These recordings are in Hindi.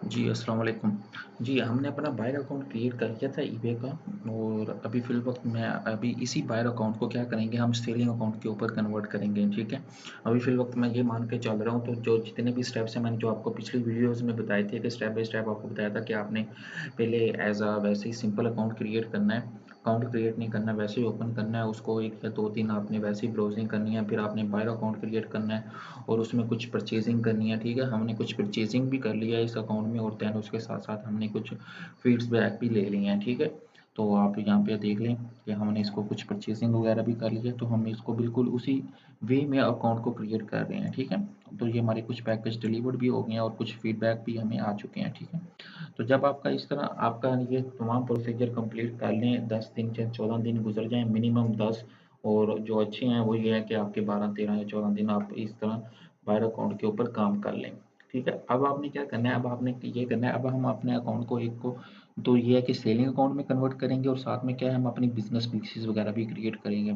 जी, अस्सलाम वालेकुम। जी, हमने अपना बायर अकाउंट क्रिएट कर लिया था ईबे का और अभी फ़िलवक़्त में अभी इसी बायर अकाउंट को क्या करेंगे हम सेलिंग अकाउंट के ऊपर कन्वर्ट करेंगे, ठीक है? अभी फ़िलवक़्त मैं ये मान के चल रहा हूँ तो जो जितने भी स्टेप्स हैं मैंने जो आपको पिछली वीडियोज़ में बताए थे कि स्टेप बाय स्टेप आपको बताया था कि आपने पहले वैसे ही सिंपल अकाउंट क्रिएट करना है। अकाउंट क्रिएट नहीं करना है, वैसे ही ओपन करना है उसको 1 या 2 दिन आपने वैसे ही ब्राउज़िंग करनी है, फिर आपने बायर अकाउंट क्रिएट करना है और उसमें कुछ परचेजिंग करनी है, ठीक है? हमने कुछ परचेजिंग भी कर लिया है इस अकाउंट में और दैन उसके साथ-साथ हमने कुछ फीडबैक भी ले लिए हैं, ठीक है? तो आप यहाँ पे देख लें कि हमने इसको कुछ परचेजिंग वगैरह भी कर लिया है, तो हम इसको बिल्कुल उसी वे में अकाउंट को क्रिएट कर रहे हैं, ठीक है? तो ये हमारे कुछ पैकेज डिलीवर्ड भी हो गए हैं और कुछ फीडबैक भी हमें आ चुके हैं, ठीक है? तो जब आपका इस तरह आपका ये तमाम प्रोसीजर कंप्लीट कर लें, 10 दिन या 14 दिन गुजर जाएँ, मिनिमम 10 और जो अच्छे हैं वो ये है कि आपके 12, 13 या 14 दिन आप इस तरह बायर अकाउंट के ऊपर काम कर लें, ठीक है? अब आपने क्या करना है, अब आपने ये करना है, अब हम अपने अकाउंट को एक को तो ये है कि सेलिंग अकाउंट में कन्वर्ट करेंगे और साथ में क्या है हम अपनी बिज़नेस पीसेस वगैरह भी क्रिएट करेंगे।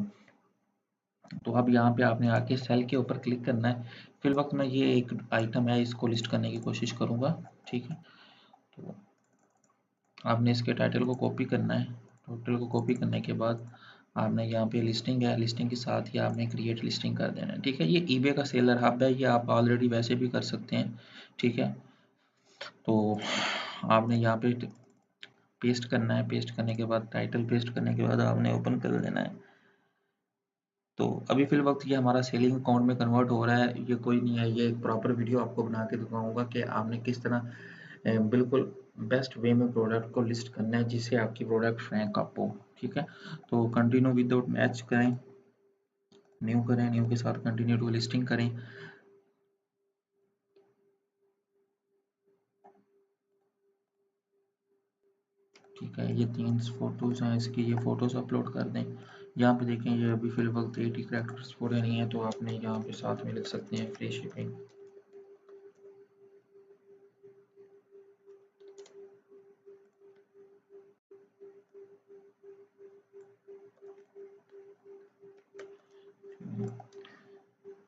तो अब यहाँ पे आपने आके सेल के ऊपर क्लिक करना है। फिलवक़्त मैं ये एक आइटम है इसको लिस्ट करने की कोशिश करूँगा, ठीक है? तो आपने इसके टाइटल को कॉपी करना है। टाइटल को कॉपी करने के बाद आपने यहाँ पे लिस्टिंग है, लिस्टिंग के साथ ही आपने क्रिएट लिस्टिंग कर देना है, ठीक है? ये ईबे का सेलर हब है, ये आप ऑलरेडी वैसे भी कर सकते हैं, ठीक है? तो आपने यहाँ पे पेस्ट करना है, पेस्ट करने के बाद टाइटल पेस्ट करने के बाद आपने ओपन कर देना है। तो अभी फ़िलवक़्त ये हमारा सेलिंग अकाउंट में कन्वर्ट हो रहा है, ये कोई नहीं है, ये एक प्रॉपर वीडियो आपको बना के दिखाऊँगा कि आपने किस तरह बिल्कुल बेस्ट वे में प्रोडक्ट को लिस्ट करना है जिससे आपकी प्रोडक्ट रैंक अप हो, ठीक है? तो कंटिन्यू विदाउट मैच करें, न्यू के साथ कंटिन्यू टू लिस्टिंग करें। ठीक है, ये 3 फ़ोटोज़ हैं इसकी, ये फ़ोटोज़ अपलोड कर दें। यहाँ पे देखें ये अभी फ़िलवक़्त 80 कैरेक्टर्स पूरे नहीं है तो आपने यहाँ पे साथ में लिख सकते हैं फ्री शिपिंग।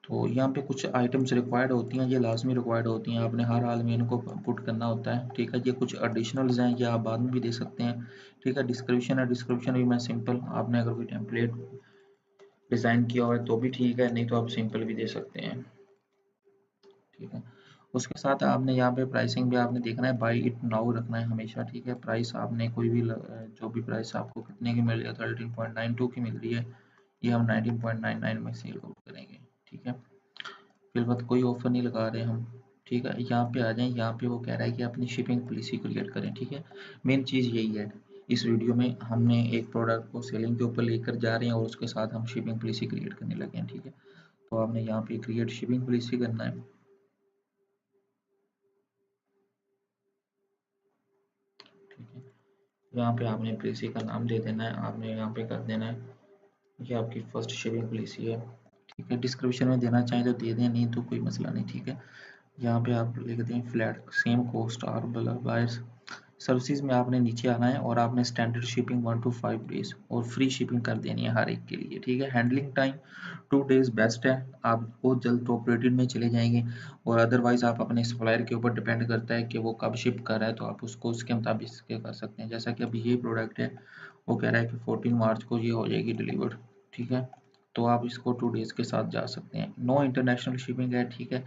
तो यहाँ पे कुछ आइटम्स रिक्वायर्ड होती हैं, ये लाज़मी रिक्वायर्ड होती हैं, आपने हर हाल में इनको पुट करना होता है, ठीक है? ये कुछ एडिशनल्स हैं, ये आप बाद में भी दे सकते हैं, ठीक है? डिस्क्रिप्शन है, डिस्क्रिप्शन भी मैं सिंपल आपने अगर कोई टेम्पलेट डिज़ाइन किया हुआ है तो भी ठीक है, नहीं तो आप सिंपल भी दे सकते हैं, ठीक है? उसके साथ आपने यहाँ पे प्राइसिंग भी आपने देखना है, बाय इट नाउ रखना है हमेशा, ठीक है? प्राइस आपने कोई भी जो भी प्राइस आपको कितने की मिल रही है 13.92 की मिल रही है, ये हम 19.99 में सेल आउट करेंगे, ठीक है? फिलवत कोई ऑफर नहीं लगा रहे हम, ठीक है? यहाँ पे आ जाएँ, यहाँ पे वो कह रहा है कि अपनी शिपिंग पॉलिसी क्रिएट करें, ठीक है? मेन चीज़ यही है, इस वीडियो में हमने एक प्रोडक्ट को सेलिंग के ऊपर लेकर जा रहे हैं और उसके साथ हम शिपिंग पॉलिसी क्रिएट करने लगे हैं, ठीक है? तो आपने यहाँ पे क्रिएट शिपिंग पॉलिसी करना है, ठीक है? यहाँ पे आपने पॉलिसी का नाम दे देना है, आपने यहाँ पे कर देना है, ये आपकी फर्स्ट शिपिंग पॉलिसी है, ठीक है? डिस्क्रिप्शन में देना चाहें तो दे दें, नहीं तो कोई मसला नहीं, ठीक है? यहाँ पे आप लिख दें फ्लैट सेम कॉस्ट और बायर्स सर्विसेज में आपने नीचे आना है और आपने स्टैंडर्ड शिपिंग 1 to 5 डेज और फ्री शिपिंग कर देनी है हर एक के लिए, ठीक है? हैंडलिंग टाइम 2 डेज बेस्ट है, आप बहुत जल्द टॉप रेटेड में चले जाएंगे और अदरवाइज आप अपने सप्लायर के ऊपर डिपेंड करता है कि वो कब शिप कर रहा है तो आप उसको उसके मुताबिक इसके कर सकते हैं। जैसा कि अभी ये प्रोडक्ट है वो कह रहा है कि 14 मार्च को ये हो जाएगी डिलीवर्ड, ठीक है? तो आप इसको 2 डेज़ के साथ जा सकते हैं। नो इंटरनेशनल शिपिंग है, ठीक है?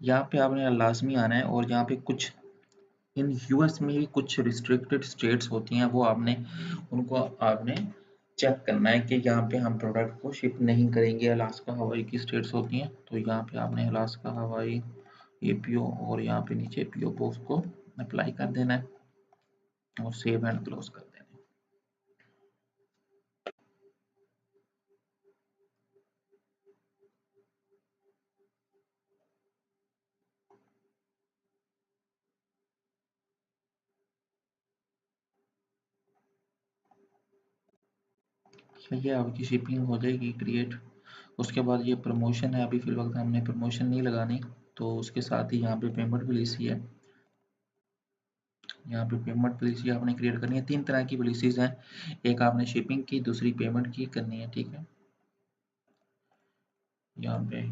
यहाँ पे आपने लाजमी आना है और यहाँ पे कुछ इन यूएस में ही कुछ रिस्ट्रिक्टेड स्टेट्स होती हैं वो आपने उनको आपने चेक करना है कि यहाँ पे हम प्रोडक्ट को शिप नहीं करेंगे। अलास्का हवाई की स्टेट्स होती हैं तो यहाँ पे आपने अलास्का हवाई एपीओ और यहाँ पे नीचे पीओ बॉक्स को अप्लाई कर देना है और सेव एंड क्लोज कर देना है। ये आपकी शिपिंग हो जाएगी क्रिएट। उसके बाद ये प्रमोशन है, अभी फिलहाल हमने प्रमोशन नहीं लगानी तो उसके साथ ही यहाँ पे पेमेंट पॉलिसी है। यहाँ पे पेमेंट पॉलिसी आपने क्रिएट करनी है। 3 तरह की पॉलिसीज़ हैं, एक आपने शिपिंग की, दूसरी पेमेंट की करनी है, ठीक है? यहाँ पे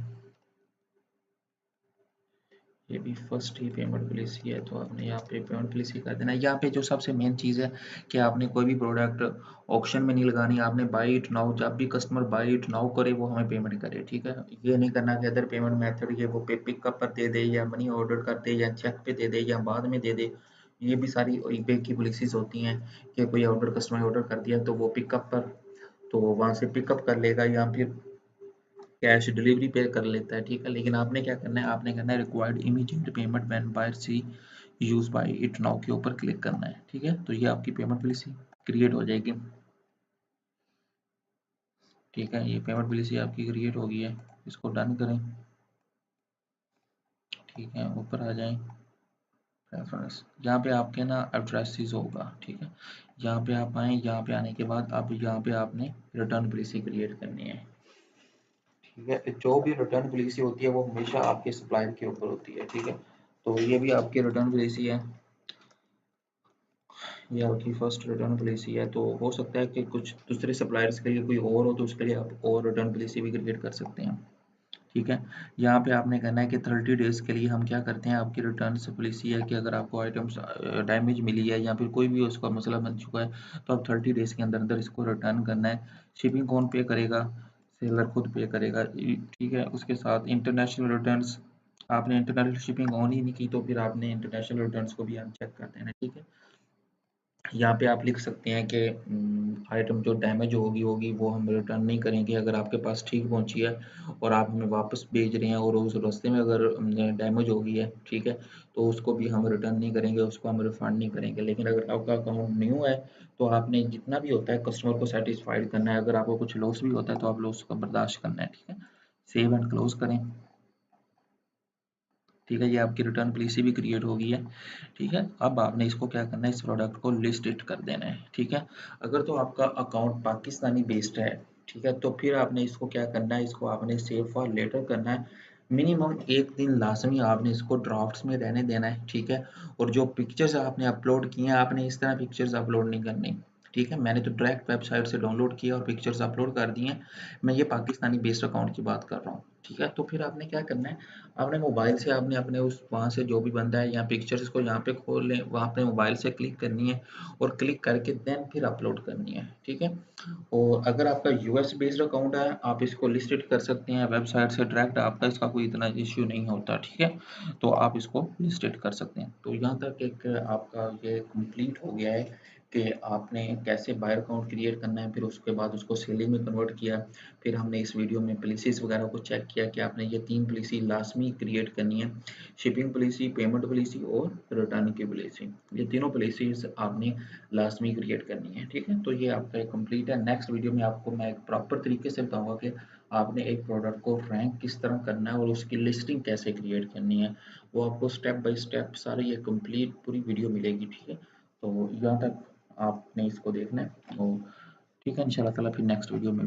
ये भी फर्स्ट ही पेमेंट पॉलिसी है, तो आपने यहाँ पे पेमेंट पॉलिसी कर देना है। यहाँ पे जो सबसे मेन चीज़ है कि आपने कोई भी प्रोडक्ट ऑक्शन में नहीं लगानी, आपने बाई इट नाउ, जब भी कस्टमर बाई इट नाउ करे वो हमें पेमेंट करे, ठीक है। ये नहीं करना कि अदर पेमेंट मेथड ये वो पे पिकअप पर दे दे या मनी ऑर्डर कर दे या चेक पे दे दे या बाद में दे दे। ये भी सारी ईबे की पॉलिसीज होती हैं कि कोई ऑर्डर कस्टमर ऑर्डर कर दिया तो वो पिकअप पर, तो वहाँ से पिकअप कर लेगा या फिर कैश डिलीवरी पे कर लेता है, ठीक है। लेकिन आपने क्या करना है, आपने करना है required immediate payment when buyer see use buy it now के ऊपर क्लिक करना है, ठीक है। तो ये आपकी पेमेंट पॉलिसी क्रिएट हो जाएगी, ठीक है। ये पेमेंट पॉलिसी आपकी क्रिएट हो गई है, इसको डन करें, ठीक है। ऊपर आ जाएं, रेफरेंस, यहाँ पे आपके ना एड्रेसेस होगा, ठीक है। यहाँ पे आप आए, यहाँ पे आने के बाद आप यहाँ पे आपने रिटर्न पॉलिसी क्रिएट करनी है, ठीक है। जो भी रिटर्न पॉलिसी होती है वो हमेशा आपके सप्लायर के ऊपर होती है, ठीक है। तो ये भी आपकी रिटर्न पॉलिसी है, ये आपकी फर्स्ट रिटर्न पॉलिसी है। तो हो सकता है कि कुछ दूसरे सप्लायर्स के लिए कोई और हो, तो उसके लिए आप और रिटर्न पॉलिसी भी क्रिएट कर सकते हैं, ठीक है। यहाँ पे आपने कहना है कि 30 डेज़ के लिए हम क्या करते हैं, आपकी रिटर्न पॉलिसी है कि अगर आपको आइटम्स डैमेज मिली है या फिर कोई भी उसका मसला बन चुका है, तो आप 30 डेज़ के अंदर अंदर इसको रिटर्न करना है। शिपिंग कौन पे करेगा, सेलर खुद पे करेगा, ठीक है। उसके साथ इंटरनेशनल रिटर्न्स, आपने इंटरनेशनल शिपिंग ऑन ही नहीं की तो फिर आपने इंटरनेशनल रिटर्न्स को भी हम चेक कर देना, ठीक है। यहाँ पे आप लिख सकते हैं कि आइटम जो डैमेज होगी होगी वो हम रिटर्न नहीं करेंगे, अगर आपके पास ठीक पहुंची है और आप हमें वापस भेज रहे हैं और उस रास्ते में अगर डैमेज हो गई है, ठीक है, तो उसको भी हम रिटर्न नहीं करेंगे, उसको हम रिफंड नहीं करेंगे। लेकिन अगर आपका अकाउंट न्यू है तो आपने जितना भी होता है कस्टमर को सेटिस्फाइड करना है, अगर आपको कुछ लॉस भी होता है तो आप लॉस का बर्दाश्त करना है, ठीक है। सेव एंड क्लोज करें, ठीक है। ये आपकी रिटर्न पॉलिसी भी क्रिएट हो गई है, ठीक है। अब आपने इसको क्या करना है, इस प्रोडक्ट को लिस्ट इट कर देना है, ठीक है। अगर तो आपका अकाउंट पाकिस्तानी बेस्ड है, ठीक है, तो फिर आपने इसको क्या करना है, इसको आपने सेव फॉर लेटर करना है। मिनिमम एक दिन लाजमी आपने इसको ड्राफ्ट्स में रहने देना है, ठीक है। और जो पिक्चर्स आपने अपलोड किए हैं, आपने इस तरह पिक्चर्स अपलोड नहीं करनी, ठीक है। मैंने तो डायरेक्ट वेबसाइट से डाउनलोड किया और पिक्चर्स अपलोड कर दिए हैं, मैं ये पाकिस्तानी बेस्ड अकाउंट की बात कर रहा हूँ, ठीक है। तो फिर आपने क्या करना है, आपने मोबाइल से आपने अपने उस वहाँ से जो भी बंदा है यहाँ पिक्चर्स को यहाँ पे खोल लें, वहाँ अपने मोबाइल से क्लिक करनी है और क्लिक करके देन फिर अपलोड करनी है, ठीक है। और अगर आपका यूएस बेस्ड अकाउंट है, आप इसको लिस्टेड कर सकते हैं वेबसाइट से डायरेक्ट, आपका इसका कोई इतना इश्यू नहीं होता, ठीक है। तो आप इसको लिस्टेड कर सकते हैं। तो यहाँ तक एक आपका ये कंप्लीट हो गया है कि आपने कैसे बायर अकाउंट क्रिएट करना है, फिर उसके बाद उसको सेलिंग में कन्वर्ट किया। फिर हमने इस वीडियो में पॉलिसीज़ वगैरह को चेक किया कि आपने ये 3 पॉलिसी लाज़मी क्रिएट करनी है, शिपिंग पॉलिसी, पेमेंट पॉलिसी और रिटर्न की पॉलिसी। ये तीनों पॉलिसीज़ आपने लाज़मी क्रिएट करनी है, ठीक है। तो ये आपका एक कंप्लीट है। नेक्स्ट वीडियो में आपको मैं एक प्रॉपर तरीके से बताऊँगा कि आपने एक प्रोडक्ट को रैंक किस तरह करना है और उसकी लिस्टिंग कैसे क्रिएट करनी है। वो आपको स्टेप बाय स्टेप सारी ये कंप्लीट पूरी वीडियो मिलेगी, ठीक है। तो यहाँ तक आपने इसको देखना है, तो ठीक है। इंशाल्लाह ताला फिर नेक्स्ट वीडियो में